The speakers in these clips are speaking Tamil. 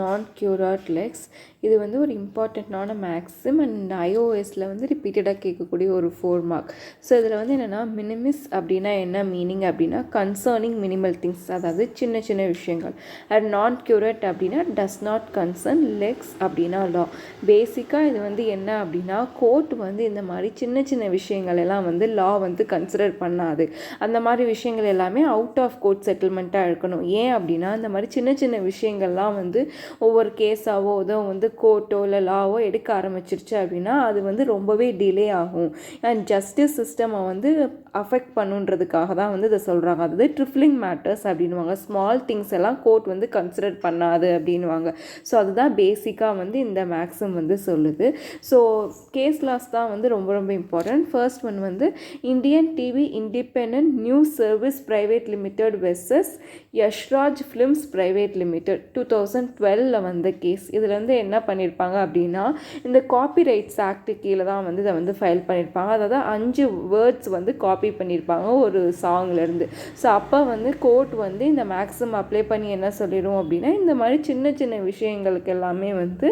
non-curat lex. இது வந்து ஒரு இம்பார்ட்டண்ட்டான மேக்ஸிம் அண்ட் iOSல வந்து ரிப்பீட்டடாக கேட்கக்கூடிய ஒரு 4 மார்க். ஸோ இதில் வந்து என்னென்னா மினிமிஸ் அப்படின்னா என்ன மீனிங் அப்படின்னா கன்சர்னிங் மினிமல் திங்ஸ், அதாவது சின்ன சின்ன விஷயங்கள். அண்ட் நான் கியூரேட் அப்படின்னா டஸ் நாட் கன்சர்ன். லெக்ஸ் அப்படின்னா லா. பேசிக்காக இது வந்து என்ன அப்படின்னா கோர்ட் வந்து இந்த மாதிரி சின்ன சின்ன விஷயங்கள் எல்லாம் வந்து லா வந்து கன்சிடர் பண்ணாது. அந்த மாதிரி விஷயங்கள் எல்லாமே அவுட் ஆஃப் கோர்ட் செட்டில்மெண்ட்டாக இருக்கணும். ஏன் அப்படின்னா இந்த மாதிரி சின்ன சின்ன விஷயங்கள்லாம் வந்து ஒவ்வொரு கேஸாவோ ஏதோ வந்து கோர்ட்டோ இல்லை லாவோ எடுக்க ஆரம்பிச்சிருச்சு அப்படின்னா அது வந்து ரொம்பவே டிலே ஆகும். அண்ட் ஜஸ்டிஸ் சிஸ்டமை வந்து அஃபெக்ட் பண்ணுன்றதுக்காக தான் வந்து இதை சொல்கிறாங்க. அதாவது ட்ரிஃப்ளிங் மேட்டர்ஸ் அப்படின்வாங்க. ஸ்மால் திங்ஸ் எல்லாம் கோர்ட் வந்து கன்சிடர் பண்ணாது அப்படின்வாங்க. ஸோ அதுதான் பேசிக்காக வந்து இந்த மேக்ஸிம் வந்து சொல்லுது. ஸோ கேஸ் லாஸ் தான் வந்து ரொம்ப ரொம்ப இம்பார்ட்டன்ட். ஃபர்ஸ்ட் ஒன் வந்து Indian TV independent news service private limited versus Yashraj films private limited 2012 வந்த கேஸ். இதில் வந்து என்ன பண்ணியிருப்பாங்க அப்படின்னா இந்த காப்பிரைட்ஸ் ஆக்ட் கீழே தான் வந்து இதை வந்து ஃபைல் பண்ணியிருப்பாங்க. அதாவது 5 வேர்ட்ஸ் வந்து காப்பி பண்ணியிருப்பாங்க ஒரு சாங்லேருந்து. ஸோ அப்போ வந்து கோர்ட் வந்து இந்த மேக்ஸிமம் அப்ளை பண்ணி என்ன சொல்லிடும் அப்படின்னா இந்த மாதிரி சின்ன சின்ன விஷயங்களுக்கு எல்லாமே வந்து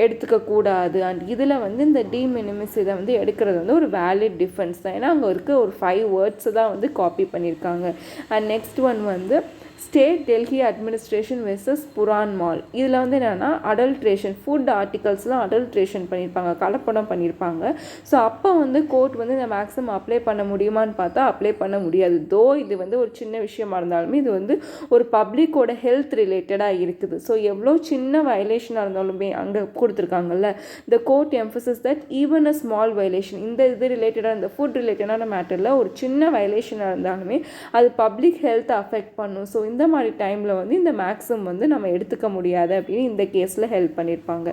எடுத்துக்கக்கூடாது. அண்ட் இதில் வந்து இந்த டிமினிமிஸ் இதை வந்து எடுக்கிறது வந்து ஒரு வேலிட் டிஃபென்ஸ் தான். ஏன்னா அங்கே இருக்க ஒரு 5 வேர்ட்ஸை தான் வந்து காப்பி பண்ணியிருக்காங்க. அண்ட் நெக்ஸ்ட் ஒன் வந்து state Delhi administration versus Pooran mall. இதில் வந்து என்னென்னா அடல்ட்ரேஷன், ஃபுட் ஆர்டிகல்ஸ்லாம் அடல்ட்ரேஷன் பண்ணியிருப்பாங்க, கலப்படம் பண்ணியிருப்பாங்க. ஸோ அப்போ வந்து கோர்ட் வந்து இந்த மேக்ஸிமம் அப்ளை பண்ண முடியுமான்னு பார்த்தா அப்ளை பண்ண முடியாது. தோ இது வந்து ஒரு சின்ன விஷயமா இருந்தாலுமே இது வந்து ஒரு பப்ளிக்கோட ஹெல்த் ரிலேட்டடாக இருக்குது. ஸோ எவ்வளோ சின்ன வயலேஷனாக இருந்தாலுமே அங்கே கொடுத்துருக்காங்கல்ல, the court emphasis that even a small violation, இந்த இது ரிலேட்டடாக இந்த ஃபுட் ரிலேட்டடான மேட்டரில் ஒரு சின்ன வயலேஷனாக இருந்தாலுமே அது பப்ளிக் ஹெல்த்தை அஃபெக்ட் பண்ணும். ஸோ இந்த மாதிரி டைமில் வந்து இந்த மேக்ஸிமம் வந்து நம்ம எடுத்துக்க முடியாது அப்படின்னு இந்த கேஸில் ஹெல்ப் பண்ணியிருப்பாங்க.